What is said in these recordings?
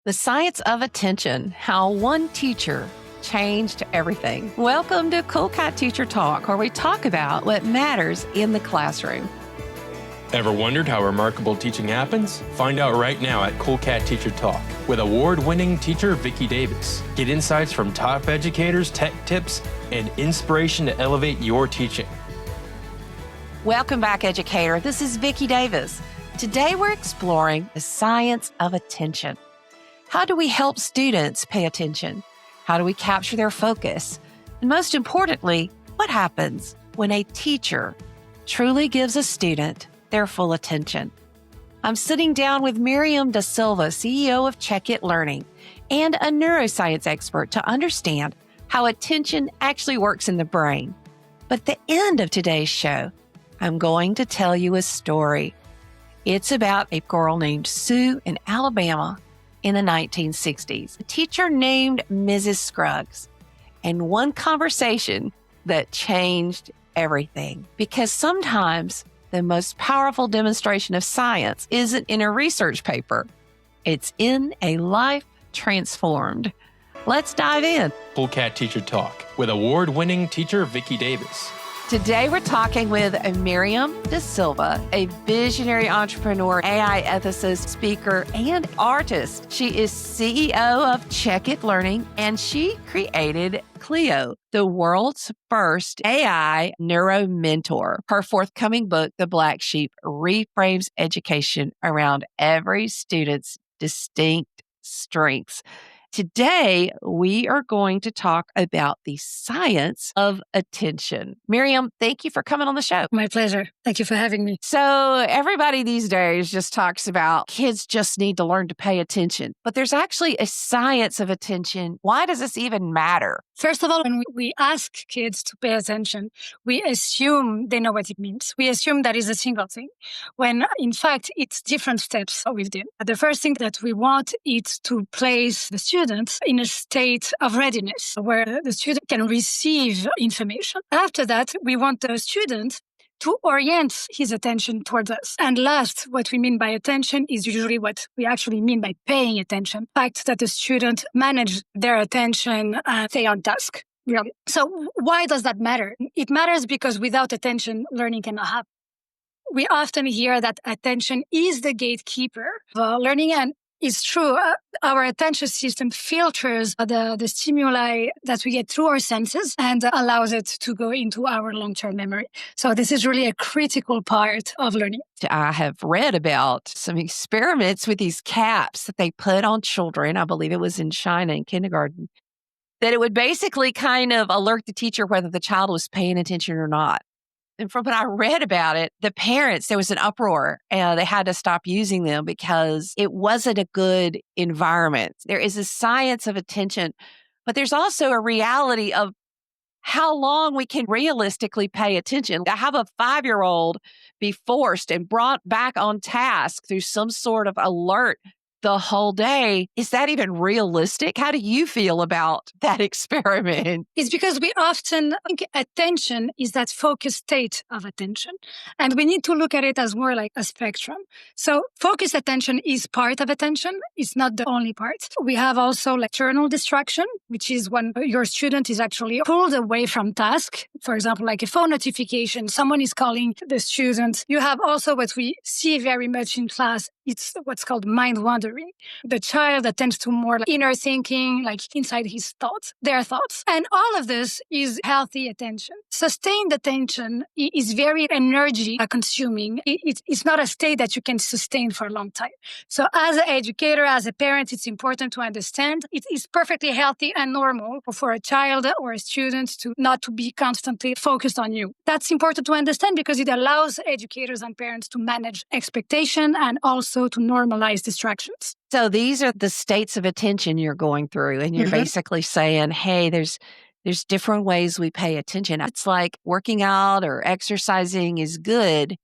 The Science of Attention, How One Teacher Changed Everything. Welcome to Cool Cat Teacher Talk, where we talk about what matters in the classroom. Ever wondered how remarkable teaching happens? Find out right now at Cool Cat Teacher Talk with award-winning teacher Vicki Davis. Get insights from top educators, tech tips, and inspiration to elevate your teaching. Welcome back, educator. This is Vicki Davis. Today we're exploring the science of attention. How do we help students pay attention? How do we capture their focus? And most importantly, what happens when a teacher truly gives a student their full attention? I'm sitting down with Myriam Da Silva, CEO of CheckIT Learning, and a neuroscience expert to understand how attention actually works in the brain. But at the end of today's show, I'm going to tell you a story. It's about a girl named Sue in Alabama in the 1960s, a teacher named Mrs. Scruggs, and one conversation that changed everything. Because sometimes the most powerful demonstration of science isn't in a research paper, it's in a life transformed. Let's dive in. Cool Cat Teacher Talk with award-winning teacher Vicki Davis. Today, we're talking with Myriam Da Silva, a visionary entrepreneur, AI ethicist, speaker, and artist. She is CEO of CheckIT Learning, and she created Clio, the world's first AI Neuro-Mentor. Her forthcoming book, The Black Sheep, reframes education around every student's distinct strengths. Today, we are going to talk about the science of attention. Myriam, thank you for coming on the show. My pleasure. Thank you for having me. So everybody these days just talks about kids just need to learn to pay attention, but there's actually a science of attention. Why does this even matter? First of all, when we ask kids to pay attention, we assume they know what it means. We assume that is a single thing, when in fact, it's different steps within. The first thing that we want is to place the student in a state of readiness where the student can receive information. After that, we want the student to orient his attention towards us. And last, what we mean by attention is usually what we actually mean by paying attention. The fact that the student manage their attention and stay on task. Really. So why does that matter? It matters because without attention, learning cannot happen. We often hear that attention is the gatekeeper of learning, and it's true. Our attention system filters the stimuli that we get through our senses and allows it to go into our long-term memory. So this is really a critical part of learning. I have read about some experiments with these caps that they put on children. I believe it was in China in kindergarten, that it would basically kind of alert the teacher whether the child was paying attention or not. And from what I read about it, the parents, there was an uproar and they had to stop using them because it wasn't a good environment. There is a science of attention, but there's also a reality of how long we can realistically pay attention. To have a 5-year-old be forced and brought back on task through some sort of alert the whole day, is that even realistic? How do you feel about that experiment? It's because we often think attention is that focused state of attention. And we need to look at it as more like a spectrum. So focused attention is part of attention. It's not the only part. We have also like external distraction, which is when your student is actually pulled away from task. For example, like a phone notification, someone is calling the student. You have also what we see very much in class. It's what's called mind wandering. The child attends to more like inner thinking, like inside his thoughts, their thoughts. And all of this is healthy attention. Sustained attention is very energy consuming. It's not a state that you can sustain for a long time. So as an educator, as a parent, it's important to understand it is perfectly healthy and normal for a child or a student to not to be constantly focused on you. That's important to understand because it allows educators and parents to manage expectation and also to normalize distractions. So these are the states of attention you're going through, and you're basically saying, hey, there's different ways we pay attention. It's like working out or exercising is good,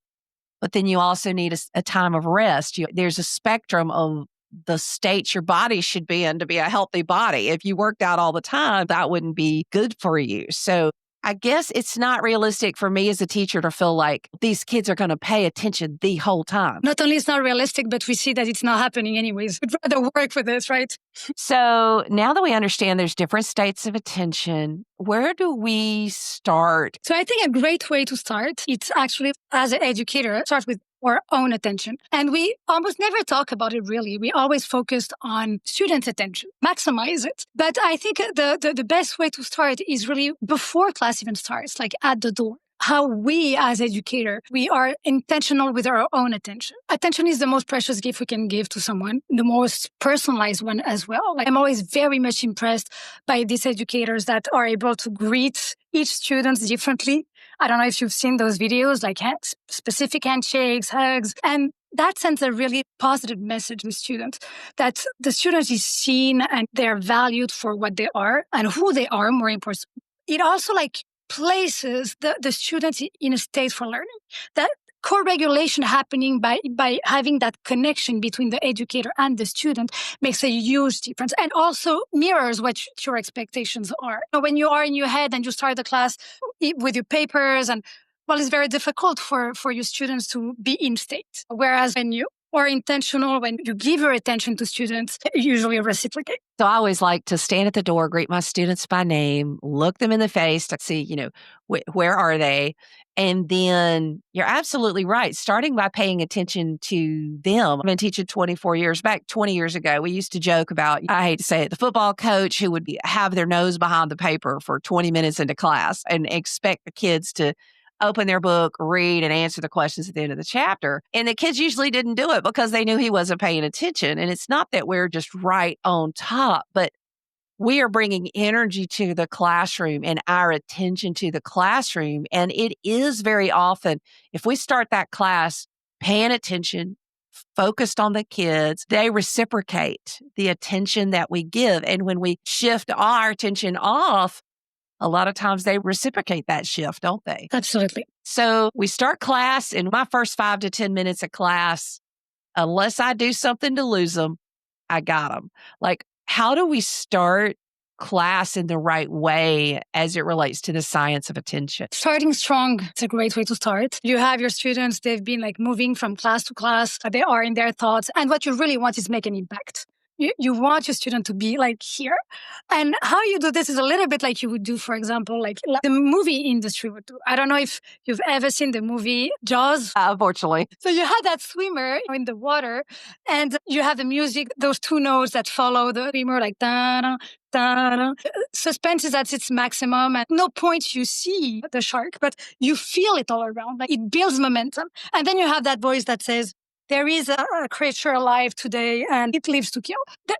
but then you also need a time of rest. There's a spectrum of the states your body should be in to be a healthy body. If you worked out all the time, that wouldn't be good for you. So I guess it's not realistic for me as a teacher to feel like these kids are going to pay attention the whole time. Not only it's not realistic, but we see that it's not happening anyways. We'd rather work with this, right? So now that we understand there's different states of attention, where do we start? So I think a great way to start, it's actually as an educator, start with our own attention. And we almost never talk about it really. We always focused on student attention, maximize it. But I think the best way to start is really before class even starts, like at the door. How we as educator, we are intentional with our own attention. Attention is the most precious gift we can give to someone, the most personalized one as well. Like, I'm always very much impressed by these educators that are able to greet each student differently. I don't know if you've seen those videos, like specific handshakes, hugs, and that sends a really positive message to the student that the student is seen and they're valued for what they are and who they are, more important. It also places the students in a state for learning. That co-regulation happening by having that connection between the educator and the student makes a huge difference and also mirrors what your expectations are. When you are in your head and you start the class with your papers it's very difficult for your students to be in state. Whereas when you are intentional, when you give your attention to students, usually reciprocate. So I always like to stand at the door, greet my students by name, look them in the face to see, where are they? And then you're absolutely right. Starting by paying attention to them. I've been teaching 24 years. Back 20 years ago, we used to joke about, I hate to say it, the football coach who would have their nose behind the paper for 20 minutes into class and expect the kids to open their book, read, and answer the questions at the end of the chapter. And the kids usually didn't do it because they knew he wasn't paying attention. And it's not that we're just right on top, but we are bringing energy to the classroom and our attention to the classroom. And it is very often, if we start that class paying attention, focused on the kids, they reciprocate the attention that we give. And when we shift our attention off, a lot of times they reciprocate that shift, don't they? Absolutely. So we start class, in my first 5 to 10 minutes of class, unless I do something to lose them, I got them. How do we start class in the right way as it relates to the science of attention? Starting strong, it's a great way to start. You have your students, they've been moving from class to class. They are in their thoughts. And what you really want is make an impact. You want your student to be here. And how you do this is a little bit like you would do, for example, like the movie industry would do. I don't know if you've ever seen the movie Jaws. Unfortunately. So you have that swimmer in the water and you have the music, those two notes that follow the swimmer, like da-da, da-da. Suspense is at its maximum. At no point you see the shark, but you feel it all around. It builds momentum. And then you have that voice that says, there is a creature alive today and it lives to kill.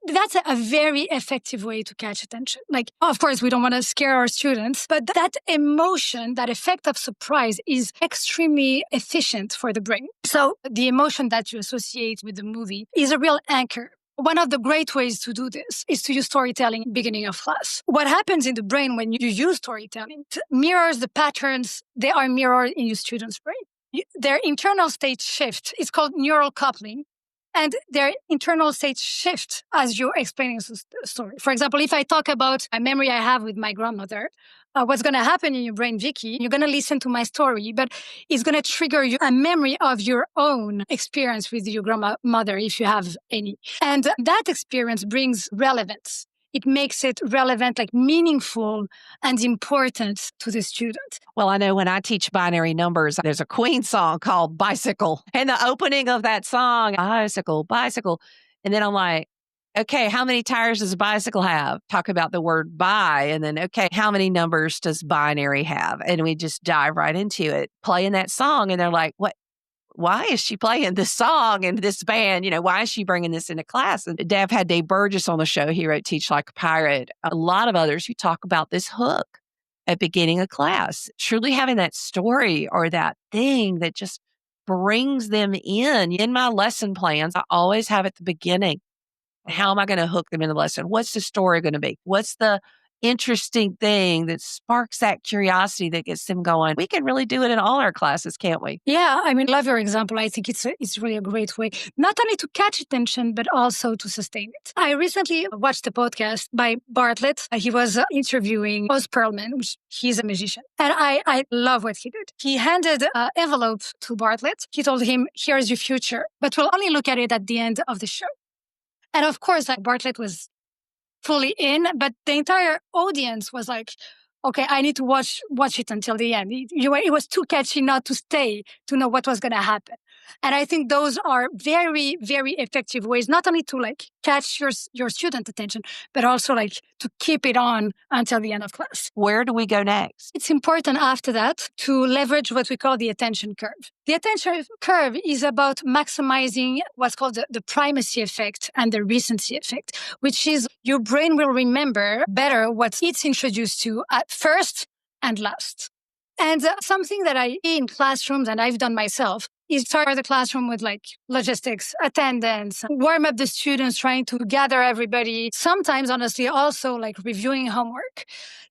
That's a very effective way to catch attention. Of course, we don't want to scare our students, but that emotion, that effect of surprise is extremely efficient for the brain. So the emotion that you associate with the movie is a real anchor. One of the great ways to do this is to use storytelling beginning of class. What happens in the brain when you use storytelling mirrors the patterns they are mirrored in your student's brain. Their internal state shift. It's called neural coupling. And their internal state shift as you're explaining the story. For example, if I talk about a memory I have with my grandmother, what's going to happen in your brain, Vicki, you're going to listen to my story, but it's going to trigger you a memory of your own experience with your grandmother, if you have any. And that experience brings relevance. It makes it relevant, meaningful and important to the student. Well, I know when I teach binary numbers, there's a Queen song called Bicycle. And the opening of that song, bicycle, bicycle. And then I'm like, okay, how many tires does a bicycle have? Talk about the word bi. And then, okay, how many numbers does binary have? And we just dive right into it, playing that song. And they're like, what? Why is she playing this song and this band? Why is she bringing this into class? And I've had Dave Burgess on the show here at Teach Like a Pirate. A lot of others who talk about this hook at beginning of class, truly having that story or that thing that just brings them in. In my lesson plans, I always have at the beginning, how am I going to hook them in the lesson? What's the story going to be? What's the interesting thing that sparks that curiosity that gets them going. We can really do it in all our classes, can't we? Yeah, I mean, love your example. I think it's really a great way, not only to catch attention, but also to sustain it. I recently watched a podcast by Bartlett. He was interviewing Oz Perlman, which he's a musician. And I love what he did. He handed an envelope to Bartlett. He told him, here's your future, but we'll only look at it at the end of the show. And of course, Bartlett was fully in, but the entire audience was like, okay, I need to watch it until the end. It was too catchy not to stay to know what was going to happen. And I think those are very, very effective ways, not only to catch your student attention, but also to keep it on until the end of class. Where do we go next? It's important after that to leverage what we call the attention curve. The attention curve is about maximizing what's called the primacy effect and the recency effect, which is your brain will remember better what it's introduced to at first and last. And something that I see in classrooms, and I've done myself, is start the classroom with logistics, attendance, warm up the students, trying to gather everybody. Sometimes, honestly, also reviewing homework.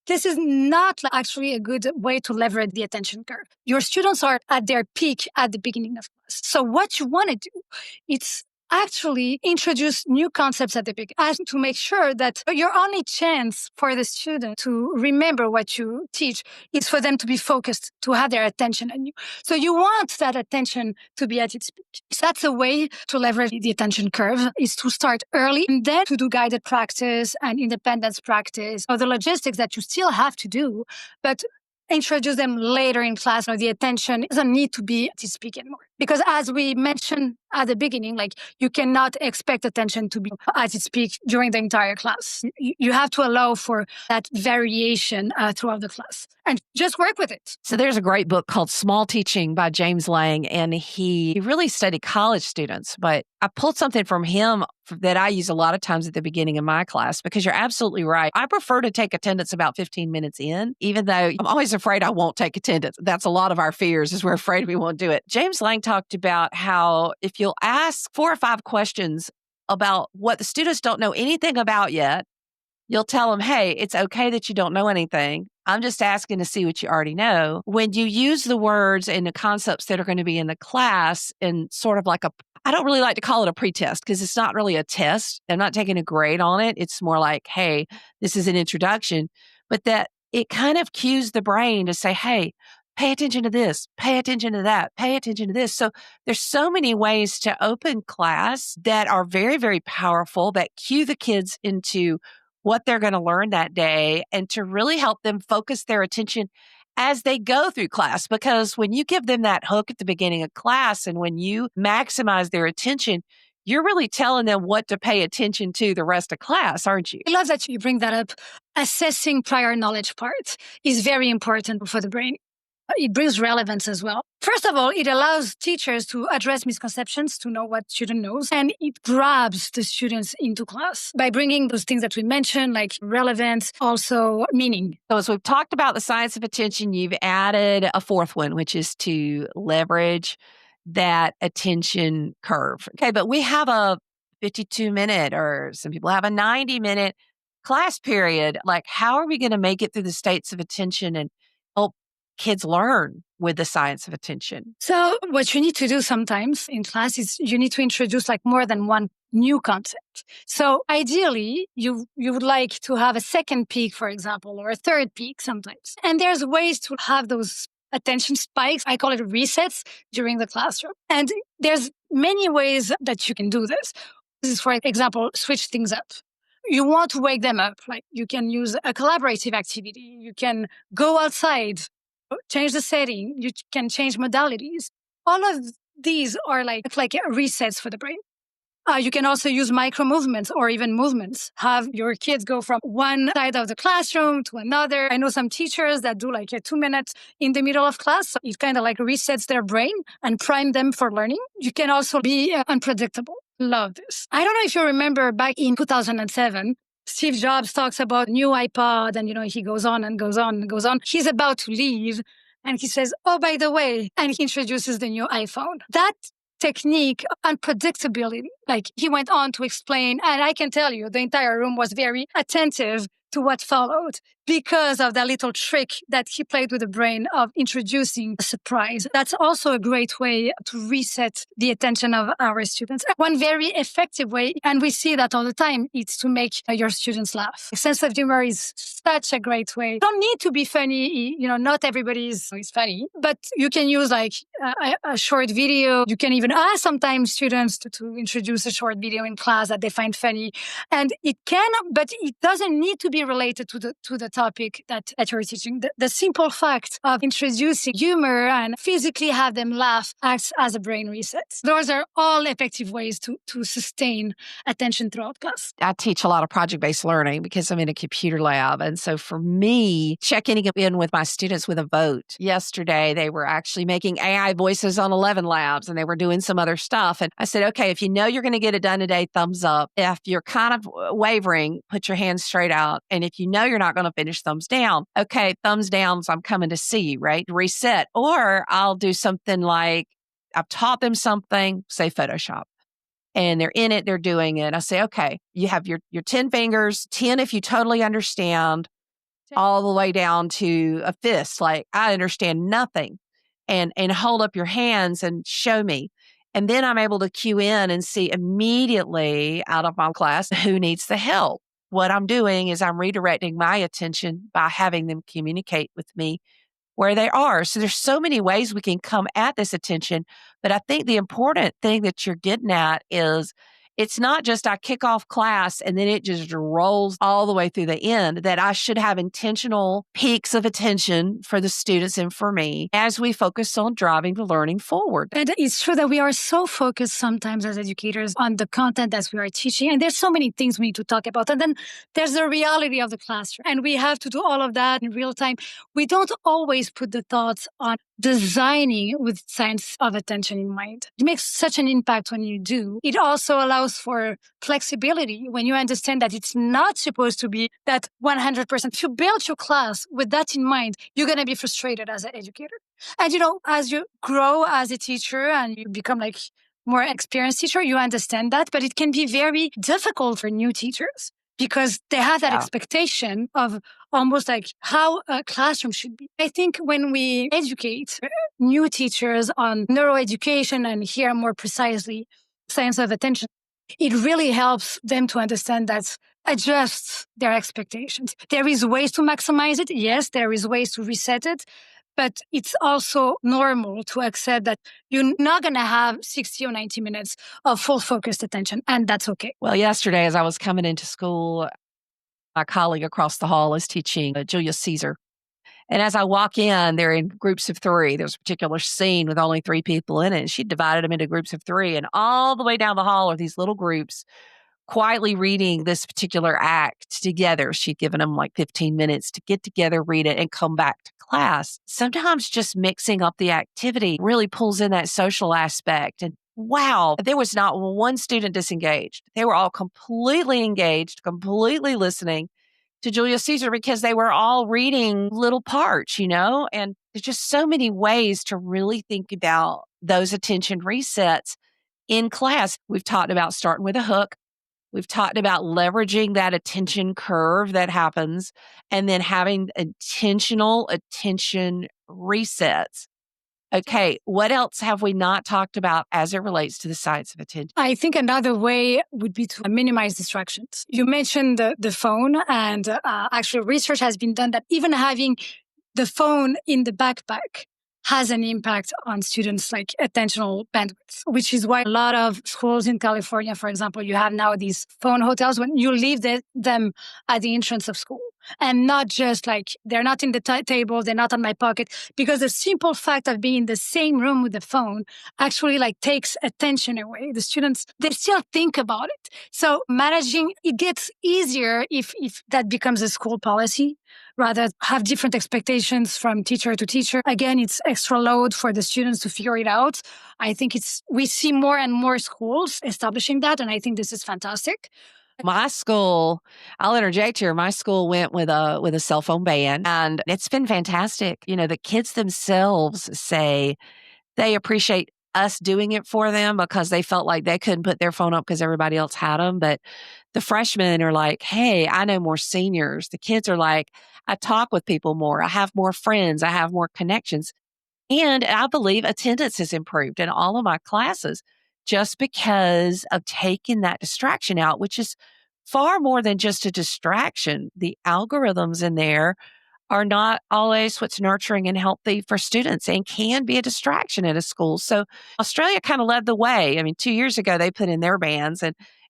This is not actually a good way to leverage the attention curve. Your students are at their peak at the beginning of class. So what you want to do, it's actually introduce new concepts at the beginning and to make sure that your only chance for the student to remember what you teach is for them to be focused, to have their attention on you. So you want that attention to be at its peak. So that's a way to leverage the attention curve, is to start early and then to do guided practice and independence practice, or the logistics that you still have to do, but introduce them later in class. The attention doesn't need to be at its peak anymore. Because as we mentioned at the beginning, you cannot expect attention to be at its peak during the entire class. You have to allow for that variation throughout the class and just work with it. So there's a great book called Small Teaching by James Lang, and he really studied college students. But I pulled something from him that I use a lot of times at the beginning of my class, because you're absolutely right. I prefer to take attendance about 15 minutes in, even though I'm always afraid I won't take attendance. That's a lot of our fears, is we're afraid we won't do it. James Lang talked about how if you'll ask 4 or 5 questions about what the students don't know anything about yet, you'll tell them, hey, it's okay that you don't know anything. I'm just asking to see what you already know. When you use the words and the concepts that are going to be in the class in sort of I don't really like to call it a pretest, because it's not really a test. I'm not taking a grade on it. It's more like, hey, this is an introduction, but that it kind of cues the brain to say, hey, pay attention to this, pay attention to that, pay attention to this. So there's so many ways to open class that are very, very powerful, that cue the kids into what they're going to learn that day and to really help them focus their attention as they go through class. Because when you give them that hook at the beginning of class and when you maximize their attention, you're really telling them what to pay attention to the rest of class, aren't you? I love that you bring that up. Assessing prior knowledge part is very important for the brain. It brings relevance as well. First of all, it allows teachers to address misconceptions, to know what student knows, and it grabs the students into class by bringing those things that we mentioned, like relevance, also meaning. So as we've talked about the science of attention, you've added a 4th one, which is to leverage that attention curve. Okay, but we have a 52-minute, or some people have a 90-minute class period. How are we going to make it through the states of attention and help kids learn with the science of attention? So what you need to do sometimes in class is you need to introduce more than one new concept. So ideally, you would like to have a second peak, for example, or a third peak sometimes. And there's ways to have those attention spikes. I call it resets during the classroom. And there's many ways that you can do this. This is, for example, switch things up. You want to wake them up. You can use a collaborative activity. You can go outside, change the setting. You can change modalities. All of these are like resets for the brain. You can also use micro movements or even movements. Have your kids go from one side of the classroom to another. I know some teachers that do a 2 minutes in the middle of class. So it kind of resets their brain and prime them for learning. You can also be unpredictable. Love this. I don't know if you remember back in 2007, Steve Jobs talks about new iPod and, he goes on and goes on and goes on. He's about to leave and he says, oh, by the way, and he introduces the new iPhone. That technique, unpredictability, he went on to explain, and I can tell you the entire room was very attentive to what followed because of that little trick that he played with the brain of introducing a surprise. That's also a great way to reset the attention of our students. One very effective way, and we see that all the time, is to make your students laugh. Sense of humor is such a great way. You don't need to be funny. Not everybody is funny, but you can use like a short video. You can even ask sometimes students to introduce a short video in class that they find funny. And but it doesn't need to be related to the topic that you're teaching. The simple fact of introducing humor and physically have them laugh acts as a brain reset. Those are all effective ways to sustain attention throughout class. I teach a lot of project-based learning because I'm in a computer lab. And so for me, checking in with my students with a vote. Yesterday, they were actually making AI voices on 11 labs and they were doing some other stuff. And I said, okay, if you know you're going to get it done today, thumbs up. If you're kind of wavering, put your hands straight out. And if you know you're not going to finish, thumbs down. Okay, thumbs down, so I'm coming to see you, right? Reset. Or I'll do something like I've taught them something, say Photoshop. And they're in it, they're doing it. I say, okay, you have your 10 fingers, 10 if you totally understand, all the way down to a fist, like I understand nothing. And hold up your hands and show me. And then I'm able to cue in and see immediately out of my class who needs the help. What I'm doing is I'm redirecting my attention by having them communicate with me where they are. So there's so many ways we can come at this attention. But I think the important thing that you're getting at is it's not just I kick off class and then it just rolls all the way through the end, that I should have intentional peaks of attention for the students and for me as we focus on driving the learning forward. And it's true that we are so focused sometimes as educators on the content that we are teaching. And there's so many things we need to talk about. And then there's the reality of the classroom. And we have to do all of that in real time. We don't always put the thoughts on designing with science of attention in mind. It makes such an impact when you do. It also allows for flexibility when you understand that it's not supposed to be that 100%. If you build your class with that in mind, you're going to be frustrated as an educator. And, as you grow as a teacher and you become like more experienced teacher, you understand that, but it can be very difficult for new teachers because they have that expectation of almost like how a classroom should be. I think when we educate new teachers on neuroeducation and here more precisely science of attention, it really helps them to understand that adjust their expectations. There is ways to maximize it. Yes, there is ways to reset it. But it's also normal to accept that you're not going to have 60 or 90 minutes of full focused attention, and that's okay. Well, yesterday, as I was coming into school, my colleague across the hall is teaching Julius Caesar. And as I walk in, they're in groups of 3. There's a particular scene with only 3 people in it. And she divided them into groups of 3. And all the way down the hall are these little groups quietly reading this particular act together. She'd given them like 15 minutes to get together, read it, and come back to class. Sometimes just mixing up the activity really pulls in that social aspect. And wow, there was not one student disengaged. They were all completely engaged, completely listening to Julius Caesar because they were all reading little parts, and there's just so many ways to really think about those attention resets in class. We've talked about starting with a hook. We've talked about leveraging that attention curve that happens and then having intentional attention resets. Okay, what else have we not talked about as it relates to the science of attention? I think another way would be to minimize distractions. You mentioned the phone, and actually research has been done that even having the phone in the backpack has an impact on students' like attentional bandwidth, which is why a lot of schools in California, for example, you have now these phone hotels when you leave them at the entrance of school. And not just like, they're not in the table, they're not on my pocket, because the simple fact of being in the same room with the phone actually like takes attention away. The students, they still think about it. So managing, it gets easier if that becomes a school policy, rather have different expectations from teacher to teacher. Again, it's extra load for the students to figure it out. I think we see more and more schools establishing that. And I think this is fantastic. My school, I'll interject here, my school went with a cell phone ban, and it's been fantastic. The kids themselves say they appreciate us doing it for them because they felt like they couldn't put their phone up because everybody else had them. But the freshmen are like, hey, I know more seniors. The kids are like, I talk with people more. I have more friends. I have more connections. And I believe attendance has improved in all of my classes just because of taking that distraction out, which is far more than just a distraction. The algorithms in there are not always what's nurturing and healthy for students and can be a distraction at a school. So Australia kind of led the way. I mean, 2 years ago, they put in their bans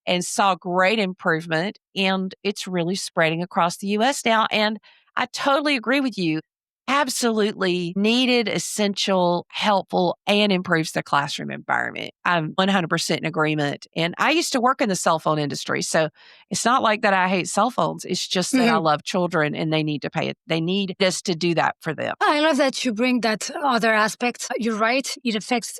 and saw great improvement, and it's really spreading across the US now. And I totally agree with you. Absolutely needed, essential, helpful, and improves the classroom environment. I'm 100% in agreement. And I used to work in the cell phone industry. So it's not like that I hate cell phones. It's just that I love children and they need to pay it. They need us to do that for them. I love that you bring that other aspect. You're right. It affects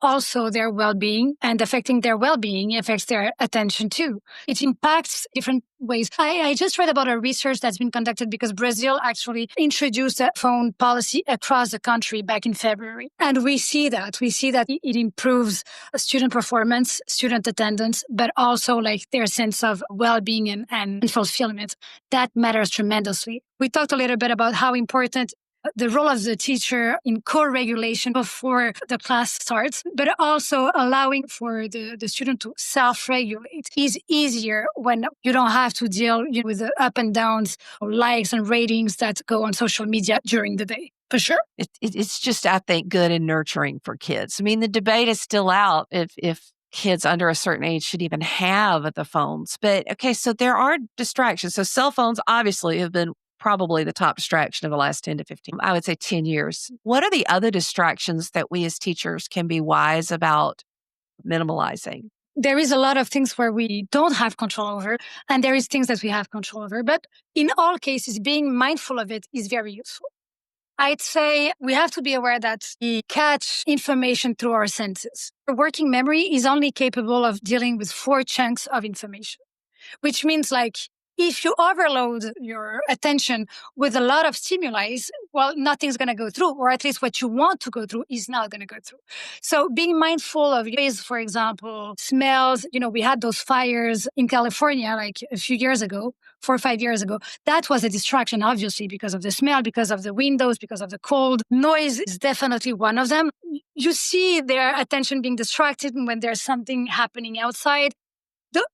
also their well-being, and affecting their well-being affects their attention too. It impacts different ways. I just read about a research that's been conducted because Brazil actually introduced a phone policy across the country back in February. And we see that it improves student performance, student attendance, but also like their sense of well-being and fulfillment. That matters tremendously. We talked a little bit about how important the role of the teacher in co-regulation before the class starts, but also allowing for the student to self-regulate is easier when you don't have to deal with the up and downs or likes and ratings that go on social media during the day. For sure. It's just, I think, good and nurturing for kids. I mean, the debate is still out if kids under a certain age should even have the phones. But okay, so there are distractions. So cell phones obviously have been probably the top distraction of the last 10 to 15, I would say 10 years. What are the other distractions that we as teachers can be wise about minimalizing? There is a lot of things where we don't have control over, and there is things that we have control over. But in all cases, being mindful of it is very useful. I'd say we have to be aware that we catch information through our senses. Our working memory is only capable of dealing with 4 chunks of information, which means like, if you overload your attention with a lot of stimuli, well, nothing's going to go through, or at least what you want to go through is not going to go through. So being mindful of ways, for example, smells, we had those fires in California like a few years ago, 4 or 5 years ago. That was a distraction, obviously, because of the smell, because of the windows, because of the cold. Noise is definitely one of them. You see their attention being distracted when there's something happening outside.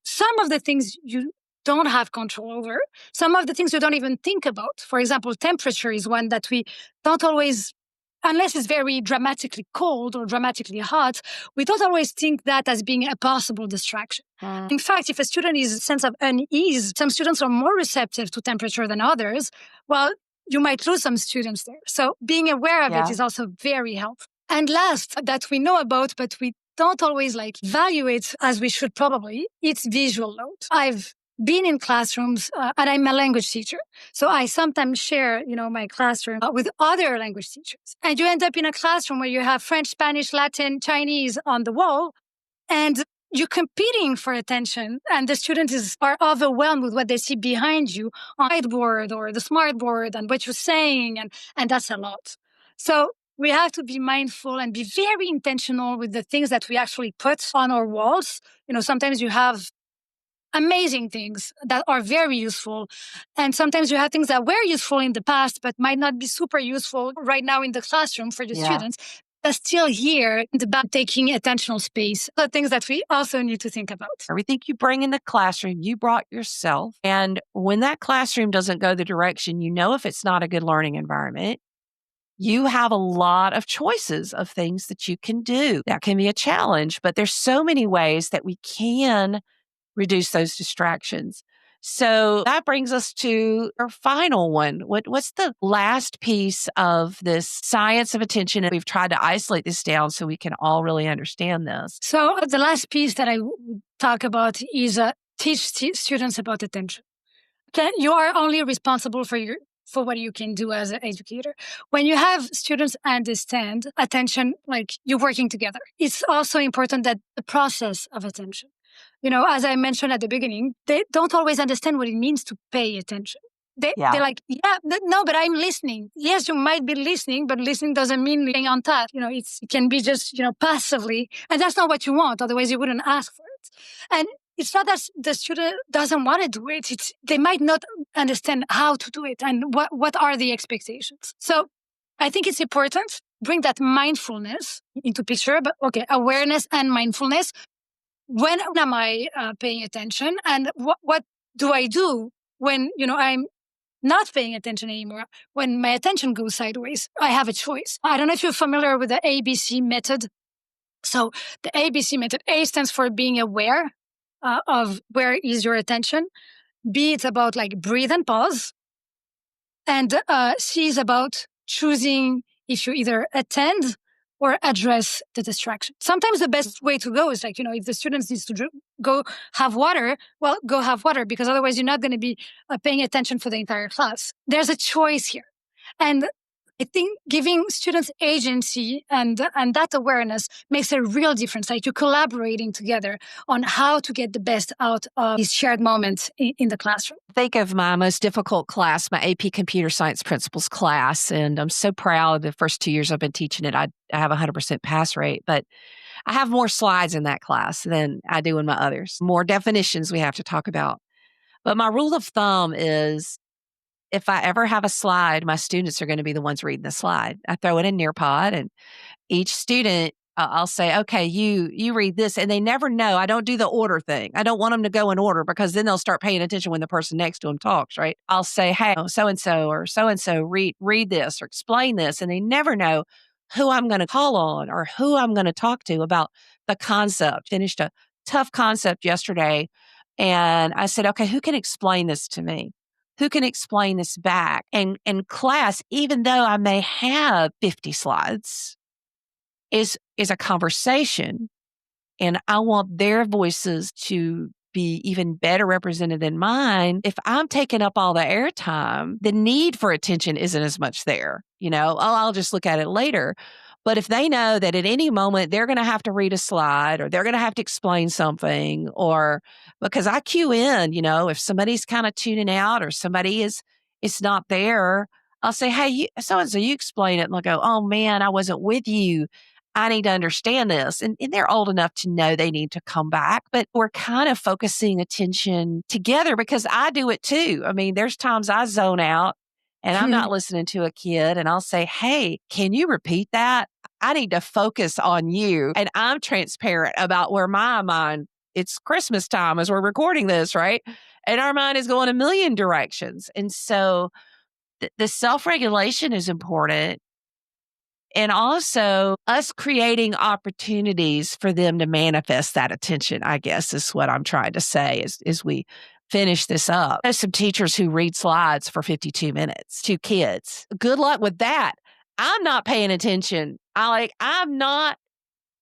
Some of the things you don't have control over. Some of the things you don't even think about. For example, temperature is one that we don't always, unless it's very dramatically cold or dramatically hot, we don't always think that as being a possible distraction. In fact, if a student is a sense of unease, some students are more receptive to temperature than others. Well, you might lose some students there. So being aware of it is also very helpful. And last, that we know about, but we don't always value it as we should probably, it's visual load. I've been in classrooms, and I'm a language teacher. So I sometimes share, my classroom with other language teachers. And you end up in a classroom where you have French, Spanish, Latin, Chinese on the wall, and you're competing for attention. And the students are overwhelmed with what they see behind you on the whiteboard or the smart board and what you're saying. And that's a lot. So we have to be mindful and be very intentional with the things that we actually put on our walls. Sometimes you have amazing things that are very useful. And sometimes you have things that were useful in the past, but might not be super useful right now in the classroom for the students. That's still here. It's about taking attentional space. The things that we also need to think about. Everything you bring in the classroom, you brought yourself. And when that classroom doesn't go the direction, if it's not a good learning environment, you have a lot of choices of things that you can do. That can be a challenge, but there's so many ways that we can reduce those distractions. So that brings us to our final one. What's the last piece of this science of attention? We've tried to isolate this down so we can all really understand this. So the last piece that I talk about is teach students about attention. You are only responsible for what you can do as an educator. When you have students understand attention, you're working together, it's also important that the process of attention. As I mentioned at the beginning, they don't always understand what it means to pay attention. They're like, yeah, no, but I'm listening. Yes, you might be listening, but listening doesn't mean being on top. It can be just, passively. And that's not what you want. Otherwise, you wouldn't ask for it. And it's not that the student doesn't want to do it. They might not understand how to do it and what are the expectations. So I think it's important, bring that mindfulness into picture, but okay, awareness and mindfulness. When am I paying attention? And what do I do when, I'm not paying attention anymore? When my attention goes sideways, I have a choice. I don't know if you're familiar with the ABC method. So the ABC method, A stands for being aware of where is your attention. B, it's about like breathe and pause. And C is about choosing if you either attend or address the distraction. Sometimes the best way to go is like, if the students needs to go have water, well, go have water, because otherwise you're not going to be paying attention for the entire class. There's a choice here. And I think giving students agency and that awareness makes a real difference. Like you're collaborating together on how to get the best out of these shared moments in the classroom. Think of my most difficult class, my AP Computer Science Principles class, and I'm so proud. The first 2 years I've been teaching it, I have a 100% pass rate, but I have more slides in that class than I do in my others. More definitions we have to talk about. But my rule of thumb is, if I ever have a slide, my students are going to be the ones reading the slide. I throw it in Nearpod, and each student, I'll say, okay, you read this. And they never know. I don't do the order thing. I don't want them to go in order, because then they'll start paying attention when the person next to them talks, right? I'll say, hey, so-and-so or so-and-so, read this or explain this. And they never know who I'm going to call on or who I'm going to talk to about the concept. Finished a tough concept yesterday. And I said, okay, who can explain this to me? Who can explain this back? And class, even though I may have 50 slides, is a conversation. And I want their voices to be even better represented than mine. If I'm taking up all the airtime, the need for attention isn't as much there. I'll just look at it later. But if they know that at any moment they're going to have to read a slide, or they're going to have to explain something, or because I cue in, if somebody's kind of tuning out or somebody is not there, I'll say, hey, so-and-so, you explain it. And they'll go, oh man, I wasn't with you. I need to understand this. And they're old enough to know they need to come back, but we're kind of focusing attention together, because I do it too. I mean, there's times I zone out and I'm not listening to a kid, and I'll say, hey, can you repeat that? I need to focus on you. And I'm transparent about where my mind, it's Christmas time as we're recording this, right? And our mind is going a million directions. And so the self-regulation is important. And also us creating opportunities for them to manifest that attention, I guess, is what I'm trying to say as we finish this up. There's some teachers who read slides for 52 minutes to kids. Good luck with that. I'm not paying attention. I'm not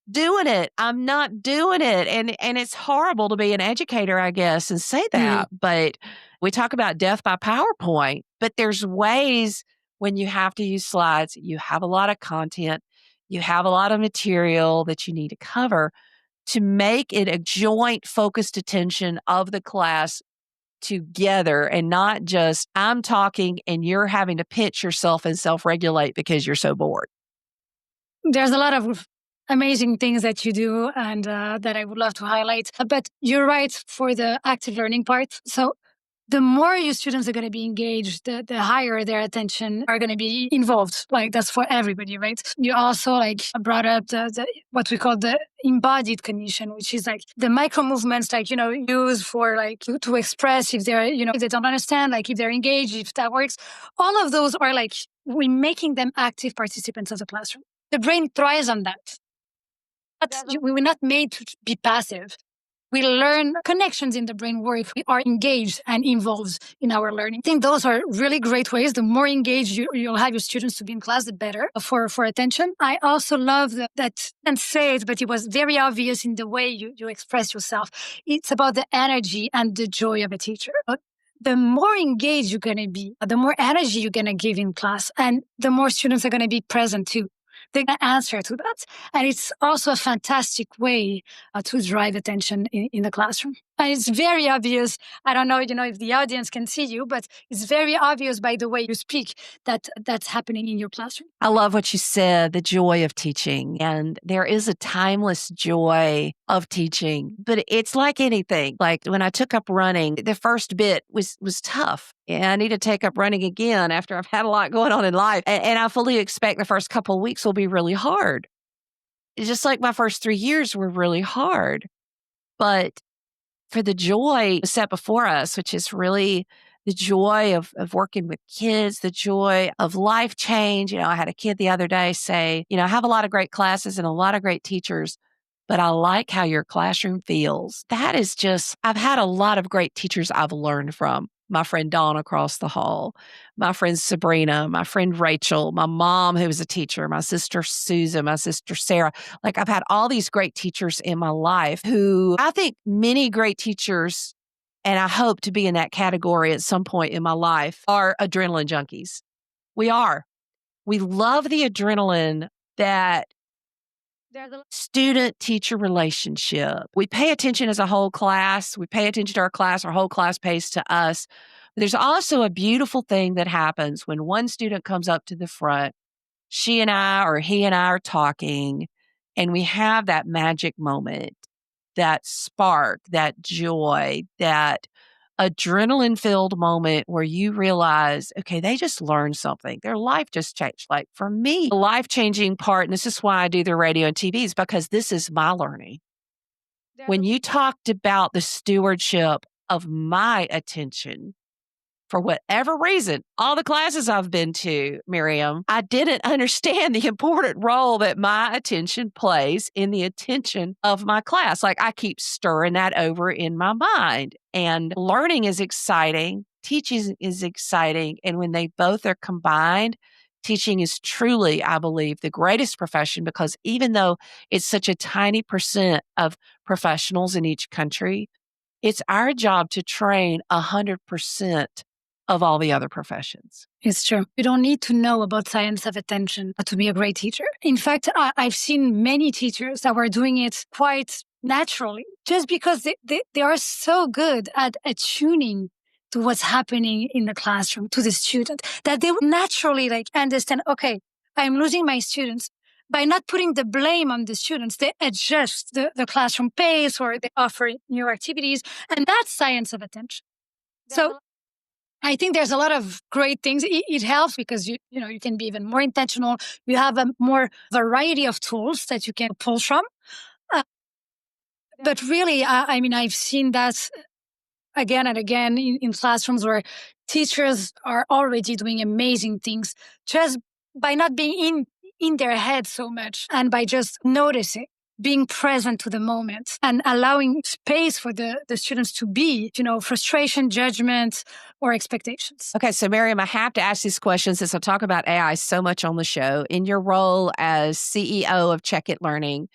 doing it. I'm not doing it. And it's horrible to be an educator, I guess, and say that. But we talk about death by PowerPoint, but there's ways when you have to use slides, you have a lot of content, you have a lot of material that you need to cover, to make it a joint focused attention of the class together, and not just I'm talking and you're having to pitch yourself and self-regulate because you're so bored. There's a lot of amazing things that you do and that I would love to highlight. But you're right for the active learning part. So the more your students are going to be engaged, the higher their attention are going to be involved. Like that's for everybody, right? You also brought up the what we call the embodied cognition, which is like the micro movements, used for to express if they're, if they don't understand, if they're engaged, if that works. All of those are we're making them active participants of the classroom. The brain thrives on that. But we were not made to be passive. We learn connections in the brain work. We are engaged and involved in our learning. I think those are really great ways. The more engaged you'll have your students to be in class, the better for attention. I also love that, and say it, but it was very obvious in the way you express yourself. It's about the energy and the joy of a teacher. The more engaged you're going to be, the more energy you're going to give in class, and the more students are going to be present too. They're going to answer to that. And it's also a fantastic way to drive attention in the classroom. And it's very obvious. I don't know, if the audience can see you, but it's very obvious by the way you speak that that's happening in your classroom. I love what you said, the joy of teaching. And there is a timeless joy of teaching, but it's like anything. Like when I took up running, the first bit was tough. And I need to take up running again after I've had a lot going on in life. And I fully expect the first couple of weeks will be really hard. It's just like my first 3 years were really hard. But for the joy set before us, which is really the joy of working with kids, the joy of life change. I had a kid the other day say, I have a lot of great classes and a lot of great teachers, but I like how your classroom feels. That is just, I've had a lot of great teachers I've learned from. My friend Dawn across the hall, my friend Sabrina, my friend Rachel, my mom who was a teacher, my sister Susan, my sister Sarah. Like I've had all these great teachers in my life who I think many great teachers, and I hope to be in that category at some point in my life, are adrenaline junkies. We are. We love the adrenaline that student-teacher relationship. We pay attention as a whole class. We pay attention to our class. Our whole class pays to us. There's also a beautiful thing that happens when one student comes up to the front. She and I or he and I are talking, and we have that magic moment, that spark, that joy, that adrenaline-filled moment where you realize, okay, they just learned something. Their life just changed. Like for me, the life-changing part, and this is why I do the radio and TV, is because this is my learning. When you talked about the stewardship of my attention, for whatever reason, all the classes I've been to, Myriam, I didn't understand the important role that my attention plays in the attention of my class. Like I keep stirring that over in my mind. And learning is exciting. Teaching is exciting. And when they both are combined, teaching is truly, I believe, the greatest profession, because even though it's such a tiny percent of professionals in each country, it's our job to train 100% of all the other professions. It's true. You don't need to know about science of attention to be a great teacher. In fact, I've seen many teachers that were doing it quite naturally, just because they are so good at attuning to what's happening in the classroom, to the student, that they would naturally understand, okay, I'm losing my students. By not putting the blame on the students, they adjust the classroom pace or they offer new activities. And that's science of attention. So I think there's a lot of great things. It helps because you can be even more intentional. You have a more variety of tools that you can pull from. But really, I've seen that again and again in classrooms where teachers are already doing amazing things just by not being in their head so much and by just noticing, being present to the moment and allowing space for the students to be, frustration, judgment, or expectations. Okay, so Myriam, I have to ask these questions since I talk about AI so much on the show. In your role as CEO of CheckIT Learning,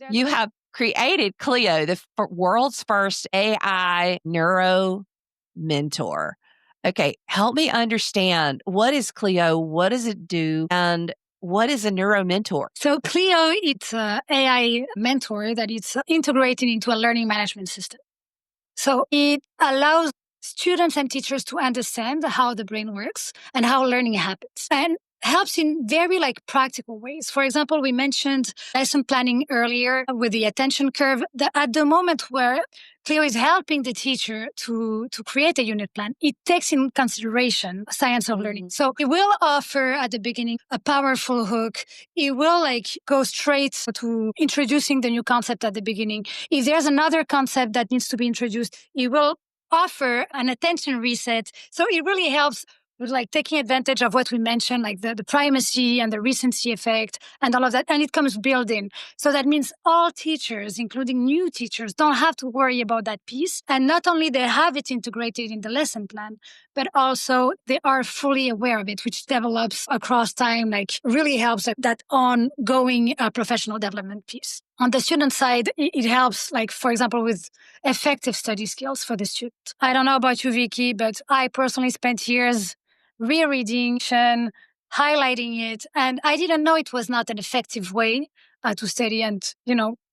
you have created Clio, the world's first AI Neuro-Mentor. Okay, help me understand, what is Clio, what does it do, and what is a Neuro-Mentor? So Clio, it's an AI mentor that is integrated into a learning management system. So it allows students and teachers to understand how the brain works and how learning happens, and helps in very practical ways. For example, we mentioned lesson planning earlier with the attention curve. At the moment where Clio is helping the teacher to create a unit plan, it takes in consideration science of learning. So it will offer at the beginning a powerful hook. It will go straight to introducing the new concept at the beginning. If there's another concept that needs to be introduced, it will offer an attention reset. So it really helps with taking advantage of what we mentioned, the primacy and the recency effect and all of that. And it comes built in. So that means all teachers, including new teachers, don't have to worry about that piece. And not only they have it integrated in the lesson plan, but also they are fully aware of it, which develops across time, really helps that ongoing professional development piece. On the student side, it helps, for example, with effective study skills for the student. I don't know about you, Vicki, but I personally spent years rereading, highlighting it, and I didn't know it was not an effective way to study. And,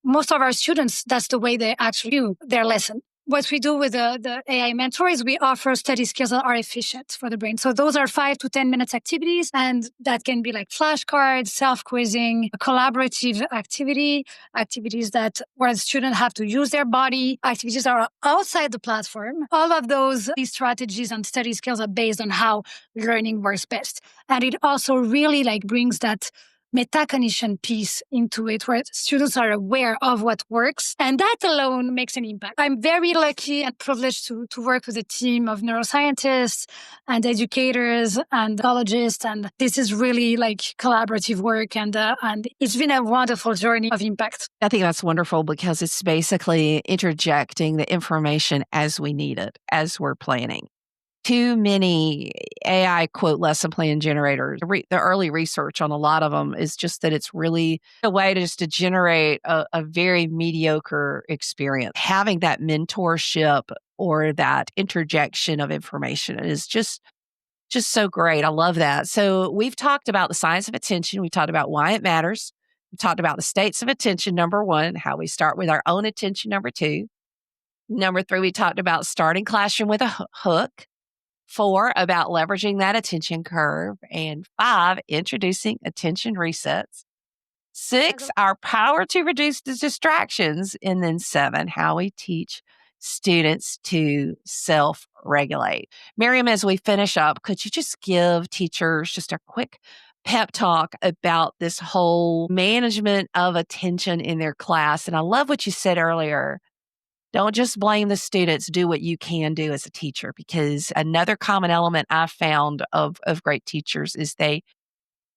most of our students, that's the way they actually do their lesson. what we do with the AI mentor is we offer study skills that are efficient for the brain. So those are 5 to 10 minutes activities. And that can be like flashcards, self-quizzing, collaborative activities that where the students have to use their body, activities that are outside the platform. All of these strategies and study skills are based on how learning works best. And it also really like brings that metacognition piece into it where students are aware of what works. And that alone makes an impact. I'm very lucky and privileged to work with a team of neuroscientists and educators and psychologists. And this is really like collaborative work. And it's been a wonderful journey of impact. I think that's wonderful because it's basically interjecting the information as we need it, as we're planning. Too many AI quote lesson plan generators. The early research on a lot of them is just that it's really a way to generate a very mediocre experience. Having that mentorship or that interjection of information is just so great. I love that. So we've talked about the science of attention. We talked about why it matters. We talked about the states of attention, number 1, how we start with our own attention, number 2. Number 3, we talked about starting classroom with a hook. 4, about leveraging that attention curve. And 5, introducing attention resets. 6, our power to reduce the distractions. And then 7, how we teach students to self-regulate. Myriam, as we finish up, could you just give teachers just a quick pep talk about this whole management of attention in their class? And I love what you said earlier. Don't just blame the students. Do what you can do as a teacher, because another common element I've found of great teachers is they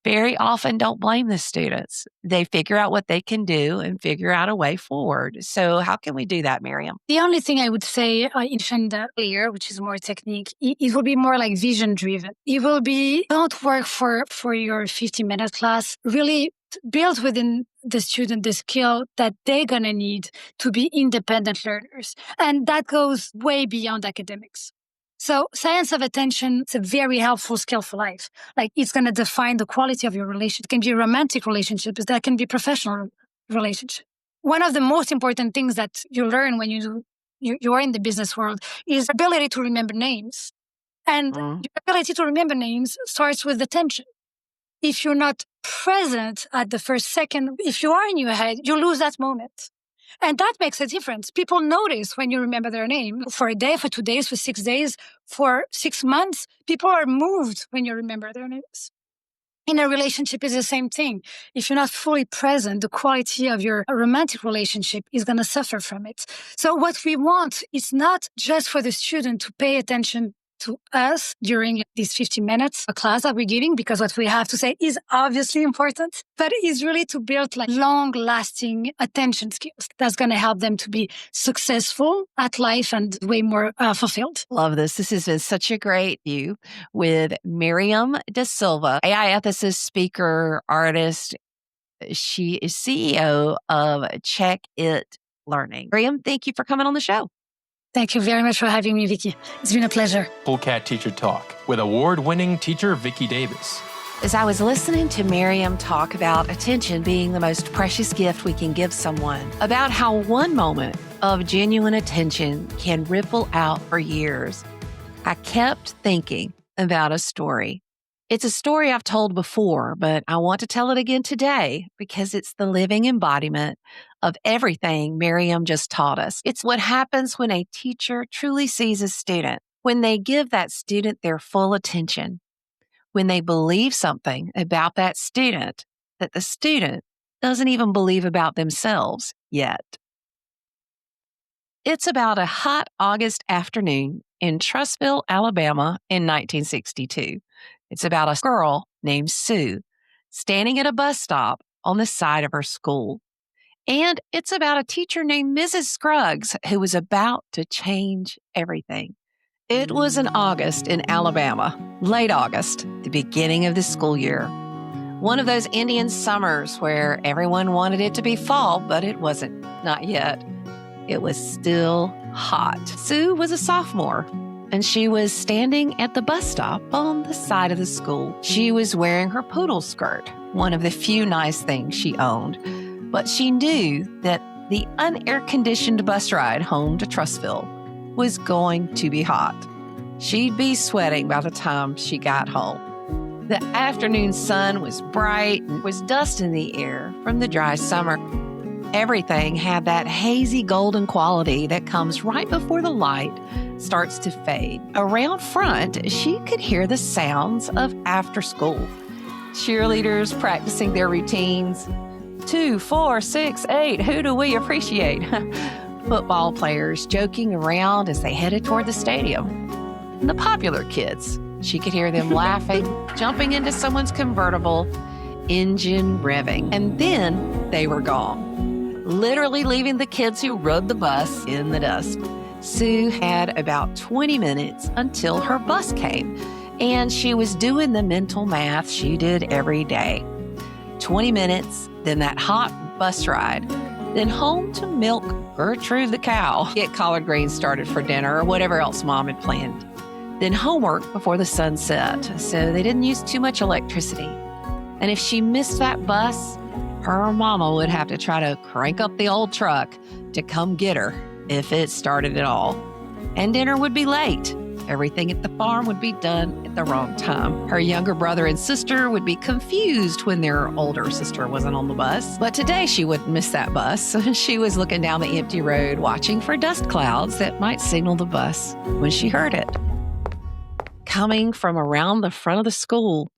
very often don't blame the students. They figure out what they can do and figure out a way forward. So how can we do that, Myriam? The only thing I would say, I mentioned earlier, which is more technique, it will be more like vision driven. It will be, don't work for your 50-minute class. Really build within the student the skill that they're going to need to be independent learners. And that goes way beyond academics. So science of attention is a very helpful skill for life. Like it's going to define the quality of your relationship. It can be a romantic relationship, but that can be professional relationship. One of the most important things that you learn when you are in the business world is ability to remember names. And your ability to remember names starts with attention. If you're not present at the first second, if you are in your head, you lose that moment. And that makes a difference. People notice when you remember their name for a day, for 2 days, for 6 days, for 6 months. People are moved when you remember their names. In a relationship, it's the same thing. If you're not fully present, the quality of your romantic relationship is going to suffer from it. So what we want is not just for the student to pay attention to us during these 50 minutes of class that we're giving, because what we have to say is obviously important, but it is really to build like long-lasting attention skills that's going to help them to be successful at life and way more fulfilled. Love this. This has been such a great view with Myriam Da Silva, AI ethicist, speaker, artist. She is CEO of CheckIT Learning. Myriam, thank you for coming on the show. Thank you very much for having me, Vicki. It's been a pleasure. Cool Cat Teacher Talk with award-winning teacher Vicki Davis. As I was listening to Myriam talk about attention being the most precious gift we can give someone, about how one moment of genuine attention can ripple out for years, I kept thinking about a story. It's a story I've told before, but I want to tell it again today because it's the living embodiment of everything Myriam just taught us. It's what happens when a teacher truly sees a student, when they give that student their full attention, when they believe something about that student that the student doesn't even believe about themselves yet. It's about a hot August afternoon in Trussville, Alabama in 1962. It's about a girl named Sue standing at a bus stop on the side of her school. And it's about a teacher named Mrs. Scruggs who was about to change everything. It was in August in Alabama, late August, the beginning of the school year. One of those Indian summers where everyone wanted it to be fall, but it wasn't, not yet. It was still hot. Sue was a sophomore, and she was standing at the bus stop on the side of the school. She was wearing her poodle skirt, one of the few nice things she owned. But she knew that the unair-conditioned bus ride home to Trussville was going to be hot. She'd be sweating by the time she got home. The afternoon sun was bright and was dust in the air from the dry summer. Everything had that hazy golden quality that comes right before the light starts to fade. Around front, she could hear the sounds of after school. Cheerleaders practicing their routines. 2, 4, 6, 8, who do we appreciate? Football players joking around as they headed toward the stadium. And the popular kids, she could hear them laughing, jumping into someone's convertible, engine revving. And then they were gone, literally leaving the kids who rode the bus in the dust. Sue had about 20 minutes until her bus came, and she was doing the mental math she did every day. 20 minutes, then that hot bus ride, then home to milk Gertrude the cow, get collard greens started for dinner or whatever else Mom had planned. Then homework before the sun set, so they didn't use too much electricity. And if she missed that bus, her mama would have to try to crank up the old truck to come get her if it started at all. And dinner would be late. Everything at the farm would be done at the wrong time. Her younger brother and sister would be confused when their older sister wasn't on the bus. But today she wouldn't miss that bus. She was looking down the empty road, watching for dust clouds that might signal the bus when she heard it. Coming from around the front of the school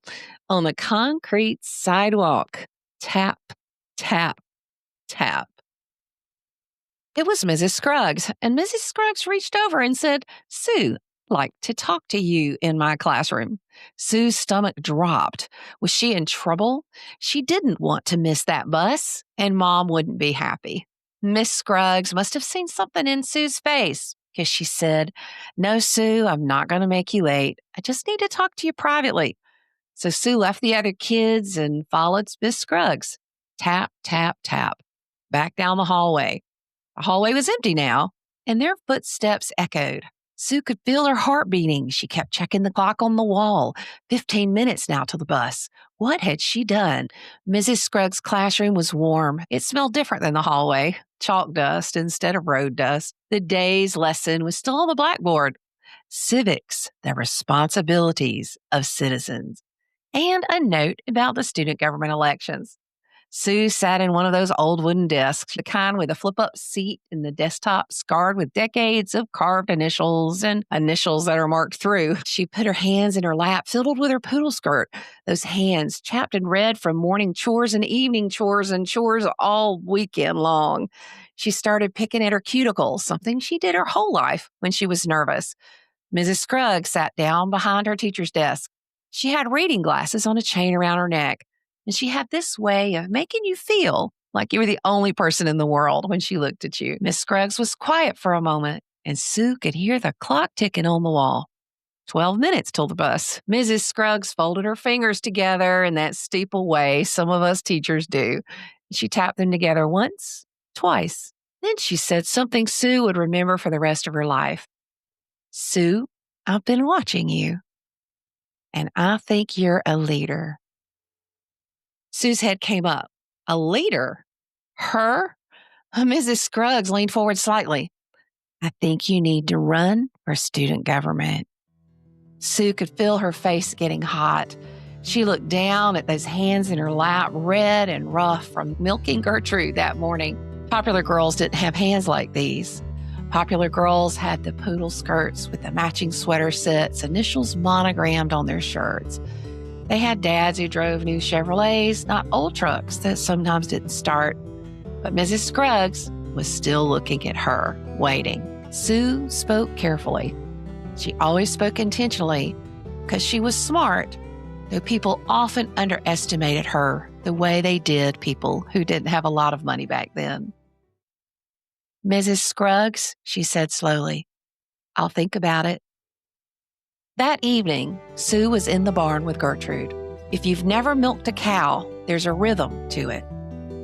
on the concrete sidewalk, tap, tap, tap. It was Mrs. Scruggs, and Mrs. Scruggs reached over and said, "Sue, I'd like to talk to you in my classroom." Sue's stomach dropped. Was she in trouble? She didn't want to miss that bus, and Mom wouldn't be happy. Miss Scruggs must have seen something in Sue's face, because she said, "No, Sue, I'm not going to make you late. I just need to talk to you privately." So Sue left the other kids and followed Miss Scruggs. Tap, tap, tap. Back down the hallway. The hallway was empty now, and their footsteps echoed. Sue could feel her heart beating. She kept checking the clock on the wall. 15 minutes now to the bus. What had she done? Mrs. Scruggs' classroom was warm. It smelled different than the hallway. Chalk dust instead of road dust. The day's lesson was still on the blackboard. Civics, the responsibilities of citizens. And a note about the student government elections. Sue sat in one of those old wooden desks, the kind with a flip-up seat and the desktop scarred with decades of carved initials and initials that are marked through. She put her hands in her lap, fiddled with her poodle skirt, those hands chapped and red from morning chores and evening chores and chores all weekend long. She started picking at her cuticles, something she did her whole life when she was nervous. Mrs. Scruggs sat down behind her teacher's desk. She had reading glasses on a chain around her neck. And she had this way of making you feel like you were the only person in the world when she looked at you. Miss Scruggs was quiet for a moment, and Sue could hear the clock ticking on the wall. 12 minutes till the bus. Mrs. Scruggs folded her fingers together in that steeple way some of us teachers do. She tapped them together once, twice. Then she said something Sue would remember for the rest of her life. "Sue, I've been watching you, and I think you're a leader." Sue's head came up. A leader? Her? Mrs. Scruggs leaned forward slightly. "I think you need to run for student government." Sue could feel her face getting hot. She looked down at those hands in her lap, red and rough from milking Gertrude that morning. Popular girls didn't have hands like these. Popular girls had the poodle skirts with the matching sweater sets, initials monogrammed on their shirts. They had dads who drove new Chevrolets, not old trucks that sometimes didn't start. But Mrs. Scruggs was still looking at her, waiting. Sue spoke carefully. She always spoke intentionally because she was smart, though people often underestimated her the way they did people who didn't have a lot of money back then. "Mrs. Scruggs," she said slowly, "I'll think about it." That evening, Sue was in the barn with Gertrude. If you've never milked a cow, there's a rhythm to it.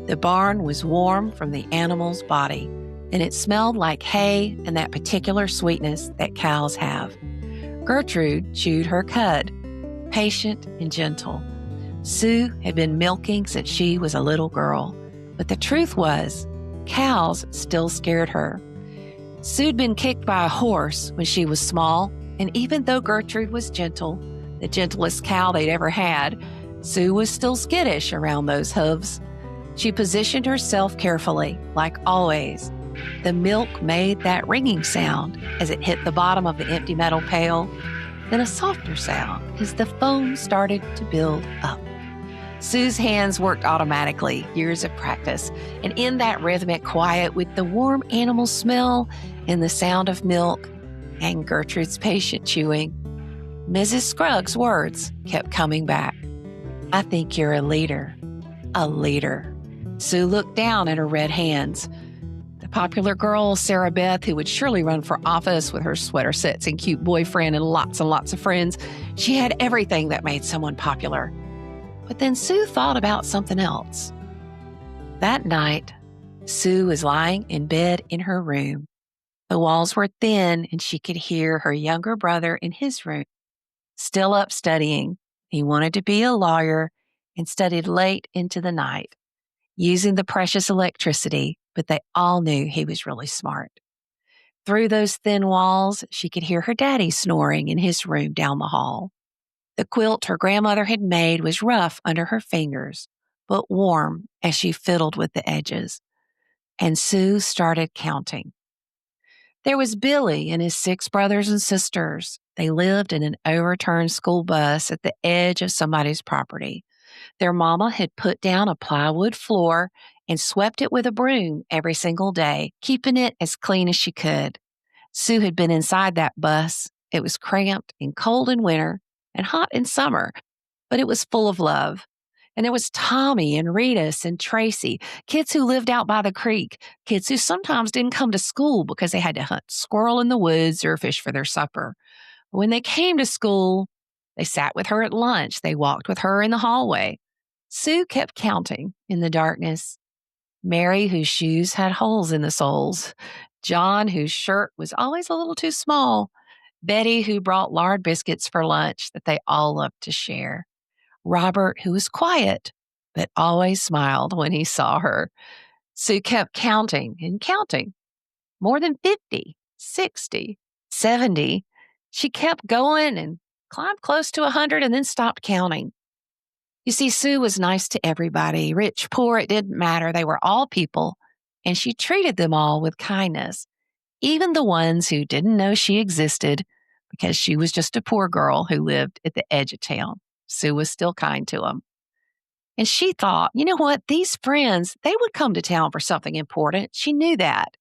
The barn was warm from the animal's body, and it smelled like hay and that particular sweetness that cows have. Gertrude chewed her cud, patient and gentle. Sue had been milking since she was a little girl, but the truth was, cows still scared her. Sue'd been kicked by a horse when she was small, and even though Gertrude was gentle, the gentlest cow they'd ever had, Sue was still skittish around those hooves. She positioned herself carefully, like always. The milk made that ringing sound as it hit the bottom of the empty metal pail, then a softer sound as the foam started to build up. Sue's hands worked automatically, years of practice, and in that rhythmic quiet with the warm animal smell and the sound of milk and Gertrude's patient chewing, Mrs. Scruggs' words kept coming back. I think you're a leader. A leader. Sue looked down at her red hands. The popular girl, Sarah Beth, who would surely run for office with her sweater sets and cute boyfriend and lots of friends, she had everything that made someone popular. But then Sue thought about something else. That night, Sue was lying in bed in her room. The walls were thin and she could hear her younger brother in his room, still up studying. He wanted to be a lawyer and studied late into the night, using the precious electricity, but they all knew he was really smart. Through those thin walls, she could hear her daddy snoring in his room down the hall. The quilt her grandmother had made was rough under her fingers, but warm as she fiddled with the edges. And Sue started counting. There was Billy and his 6 brothers and sisters. They lived in an overturned school bus at the edge of somebody's property. Their mama had put down a plywood floor and swept it with a broom every single day, keeping it as clean as she could. Sue had been inside that bus. It was cramped and cold in winter and hot in summer, but it was full of love. And there was Tommy and Ritas and Tracy, kids who lived out by the creek, kids who sometimes didn't come to school because they had to hunt squirrel in the woods or fish for their supper. When they came to school, they sat with her at lunch. They walked with her in the hallway. Sue kept counting in the darkness. Mary, whose shoes had holes in the soles. John, whose shirt was always a little too small. Betty, who brought lard biscuits for lunch that they all loved to share. Robert, who was quiet, but always smiled when he saw her. Sue kept counting and counting. More than 50, 60, 70. She kept going and climbed close to 100 and then stopped counting. You see, Sue was nice to everybody, rich, poor, it didn't matter. They were all people, and she treated them all with kindness, even the ones who didn't know she existed because she was just a poor girl who lived at the edge of town. Sue was still kind to them. And she thought, you know what? These friends, they would come to town for something important. She knew that.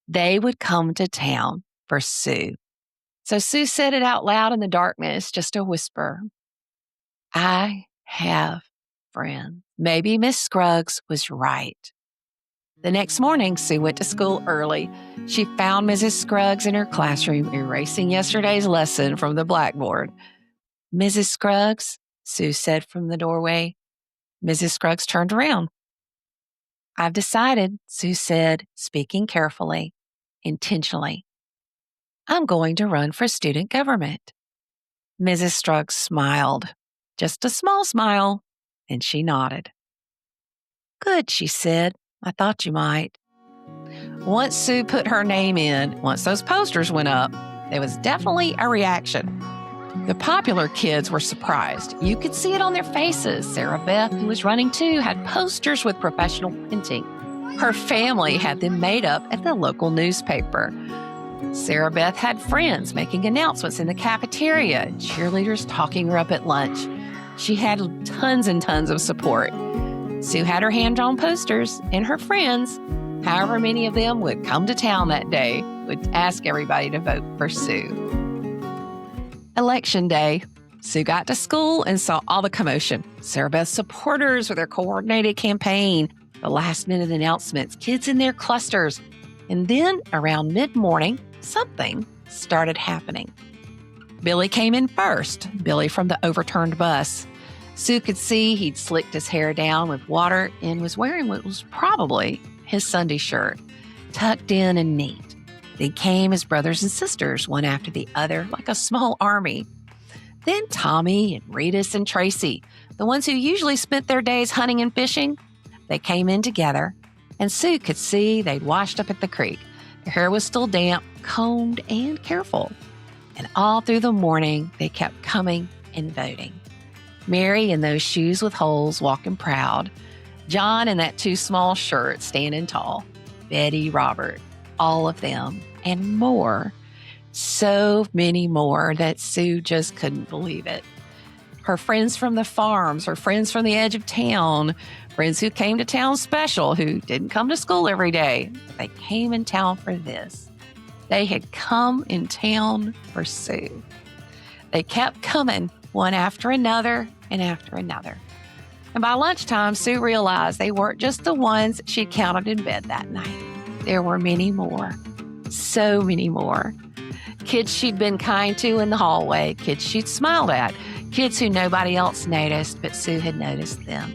They would come to town for Sue. So Sue said it out loud in the darkness, just a whisper. I have friends. Maybe Miss Scruggs was right. The next morning, Sue went to school early. She found Mrs. Scruggs in her classroom erasing yesterday's lesson from the blackboard. Mrs. Scruggs, Sue said from the doorway. Mrs. Scruggs turned around. I've decided, Sue said, speaking carefully, intentionally. I'm going to run for student government. Mrs. Scruggs smiled, just a small smile, and she nodded. Good, she said. I thought you might. Once Sue put her name in, once those posters went up, there was definitely a reaction. The popular kids were surprised. You could see it on their faces. Sarah Beth, who was running too, had posters with professional printing. Her family had them made up at the local newspaper. Sarah Beth had friends making announcements in the cafeteria and cheerleaders talking her up at lunch. She had tons and tons of support. Sue had her hand-drawn posters, and her friends, however many of them would come to town that day, would ask everybody to vote for Sue. Election day, Sue got to school and saw all the commotion. Sarah Beth's supporters with their coordinated campaign, the last-minute announcements, kids in their clusters. And then, around mid-morning, something started happening. Billy came in first, Billy from the overturned bus. Sue could see he'd slicked his hair down with water and was wearing what was probably his Sunday shirt, tucked in and neat. Then came his brothers and sisters, one after the other, like a small army. Then Tommy and Ritas and Tracy, the ones who usually spent their days hunting and fishing, they came in together, and Sue could see they'd washed up at the creek. Their hair was still damp, combed, and careful. And all through the morning, they kept coming and voting. Mary in those shoes with holes, walking proud. John in that too small shirt, standing tall. Betty, Robert, all of them, and more. So many more that Sue just couldn't believe it. Her friends from the farms, her friends from the edge of town, friends who came to town special, who didn't come to school every day. They came in town for this. They had come in town for Sue. They kept coming, one after another and after another. And by lunchtime, Sue realized they weren't just the ones she'd counted in bed that night. There were many more, so many more. Kids she'd been kind to in the hallway, kids she'd smiled at, kids who nobody else noticed, but Sue had noticed them.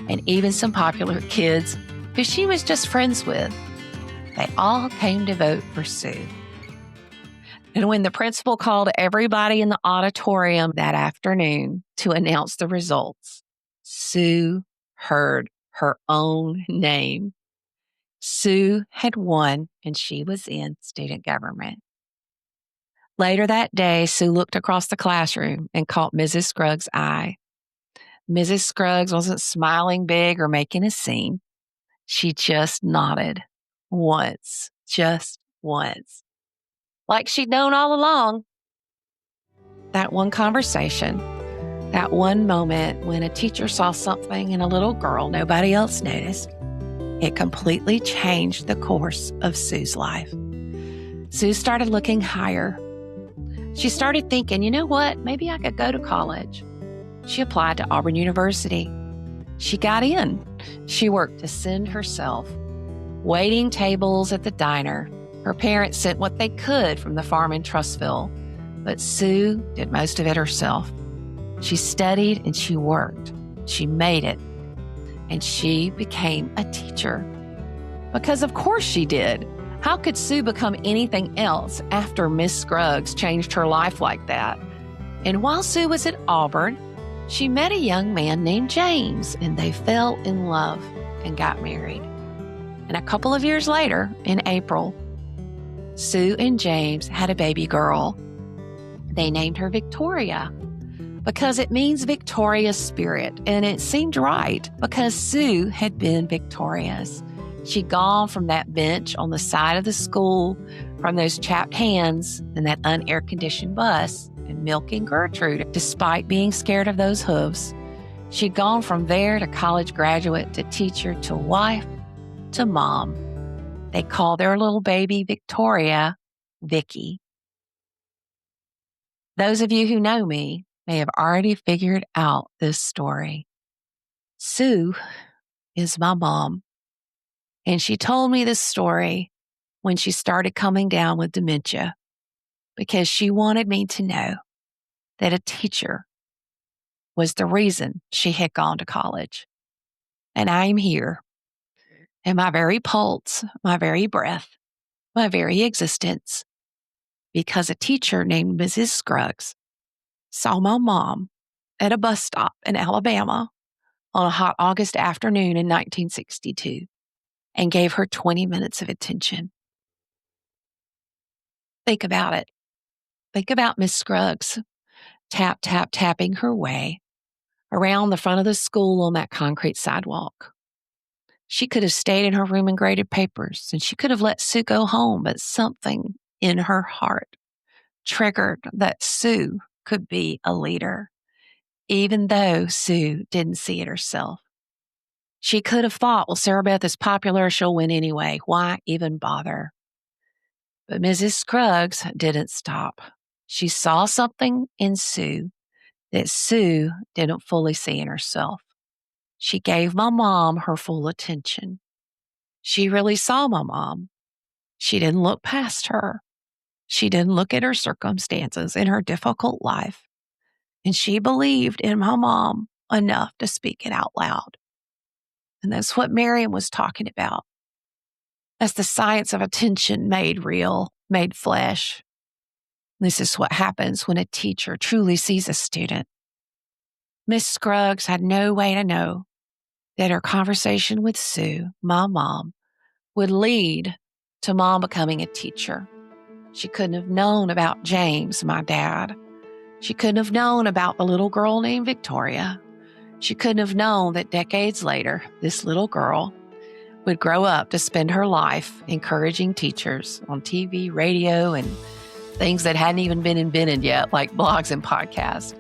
And even some popular kids who she was just friends with. They all came to vote for Sue. And when the principal called everybody in the auditorium that afternoon to announce the results, Sue heard her own name. Sue had won, and she was in student government. Later that day, Sue looked across the classroom and caught Mrs. Scruggs' eye. Mrs. Scruggs wasn't smiling big or making a scene. She just nodded once, just once, like she'd known all along. That one conversation, that one moment when a teacher saw something in a little girl nobody else noticed, it completely changed the course of Sue's life. Sue started looking higher. She started thinking, you know what, maybe I could go to college. She applied to Auburn University. She got in. She worked to send herself, waiting tables at the diner. Her parents sent what they could from the farm in Trussville, but Sue did most of it herself. She studied and she worked. She made it. And she became a teacher. Because of course she did. How could Sue become anything else after Miss Scruggs changed her life like that? And while Sue was at Auburn, she met a young man named James, and they fell in love and got married. And a couple of years later, in April, Sue and James had a baby girl. They named her Victoria because it means victorious spirit, and it seemed right because Sue had been victorious. She'd gone from that bench on the side of the school, from those chapped hands and that unair-conditioned bus, and milking Gertrude, despite being scared of those hooves. She'd gone from there to college graduate, to teacher, to wife, to mom. They called their little baby Victoria, Vicki. Those of you who know me may have already figured out this story. Sue is my mom. And she told me this story when she started coming down with dementia because she wanted me to know that a teacher was the reason she had gone to college. And I am here, and my very pulse, my very breath, my very existence, because a teacher named Mrs. Scruggs saw my mom at a bus stop in Alabama on a hot August afternoon in 1962. And gave her 20 minutes of attention. Think about it. Think about Miss Scruggs tap, tap, tapping her way around the front of the school on that concrete sidewalk. She could have stayed in her room and graded papers, and she could have let Sue go home, but something in her heart triggered that Sue could be a leader, even though Sue didn't see it herself. She could have thought, well, Sarah Beth is popular, she'll win anyway. Why even bother? But Mrs. Scruggs didn't stop. She saw something in Sue that Sue didn't fully see in herself. She gave my mom her full attention. She really saw my mom. She didn't look past her. She didn't look at her circumstances in her difficult life. And she believed in my mom enough to speak it out loud. And that's what Myriam was talking about. That's the science of attention made real, made flesh. This is what happens when a teacher truly sees a student. Miss Scruggs had no way to know that her conversation with Sue, my mom, would lead to Mom becoming a teacher. She couldn't have known about James, my dad. She couldn't have known about the little girl named Victoria. She couldn't have known that decades later, this little girl would grow up to spend her life encouraging teachers on TV, radio, and things that hadn't even been invented yet, like blogs and podcasts.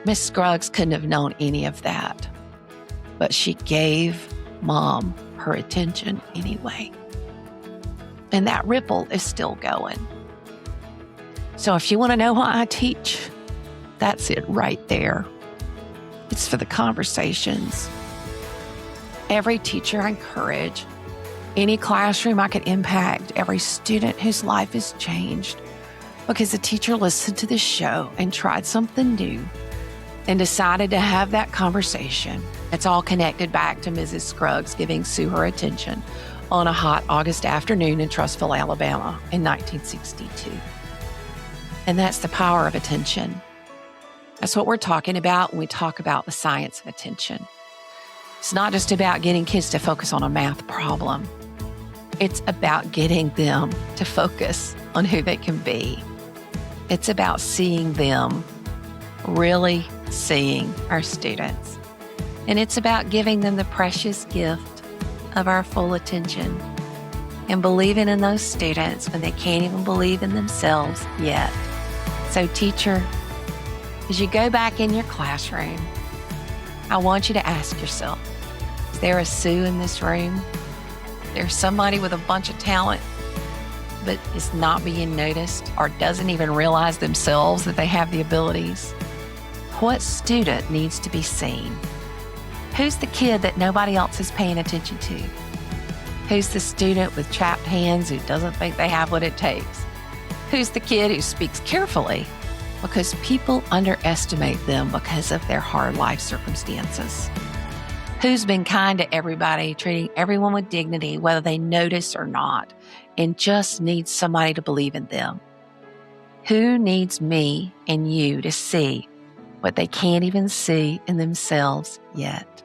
Miss Scruggs couldn't have known any of that, but she gave Mom her attention anyway. And that ripple is still going. So if you want to know why I teach, that's it right there. It's for the conversations. Every teacher I encourage, any classroom I could impact, every student whose life has changed because the teacher listened to the show and tried something new and decided to have that conversation. It's all connected back to Mrs. Scruggs giving Sue her attention on a hot August afternoon in Trussville, Alabama in 1962. And that's the power of attention. That's what we're talking about when we talk about the science of attention. It's not just about getting kids to focus on a math problem. It's about getting them to focus on who they can be. It's about seeing them, really seeing our students. And it's about giving them the precious gift of our full attention and believing in those students when they can't even believe in themselves yet. So teacher, as you go back in your classroom, I want you to ask yourself, is there a Sue in this room? There's somebody with a bunch of talent but is not being noticed or doesn't even realize themselves that they have the abilities? What student needs to be seen? Who's the kid that nobody else is paying attention to? Who's the student with chapped hands who doesn't think they have what it takes? Who's the kid who speaks carefully because people underestimate them because of their hard life circumstances? Who's been kind to everybody, treating everyone with dignity, whether they notice or not, and just needs somebody to believe in them? Who needs me and you to see what they can't even see in themselves yet?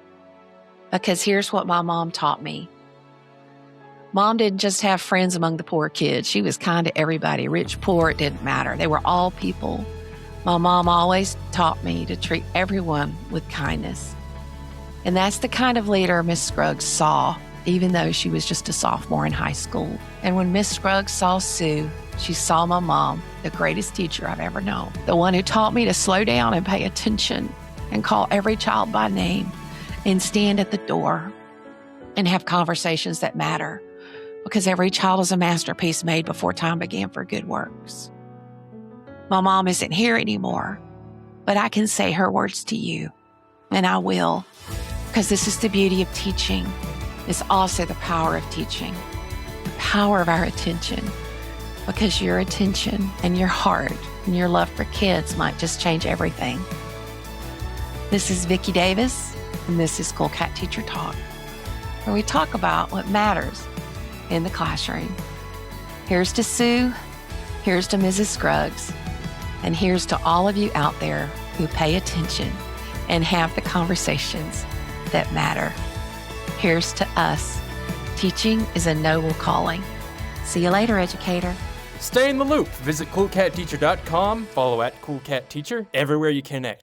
Because here's what my mom taught me. Mom didn't just have friends among the poor kids. She was kind to everybody. Rich, poor, it didn't matter. They were all people. My mom always taught me to treat everyone with kindness. And that's the kind of leader Miss Scruggs saw, even though she was just a sophomore in high school. And when Miss Scruggs saw Sue, she saw my mom, the greatest teacher I've ever known, the one who taught me to slow down and pay attention and call every child by name and stand at the door and have conversations that matter, because every child is a masterpiece made before time began for good works. My mom isn't here anymore, but I can say her words to you, and I will, because this is the beauty of teaching. It's also the power of teaching, the power of our attention, because your attention and your heart and your love for kids might just change everything. This is Vicki Davis, and this is Cool Cat Teacher Talk, where we talk about what matters in the classroom. Here's to Sue, here's to Mrs. Scruggs, and here's to all of you out there who pay attention and have the conversations that matter. Here's to us. Teaching is a noble calling. See you later, educator. Stay in the loop. Visit coolcatteacher.com. Follow @CoolCatTeacher everywhere you connect.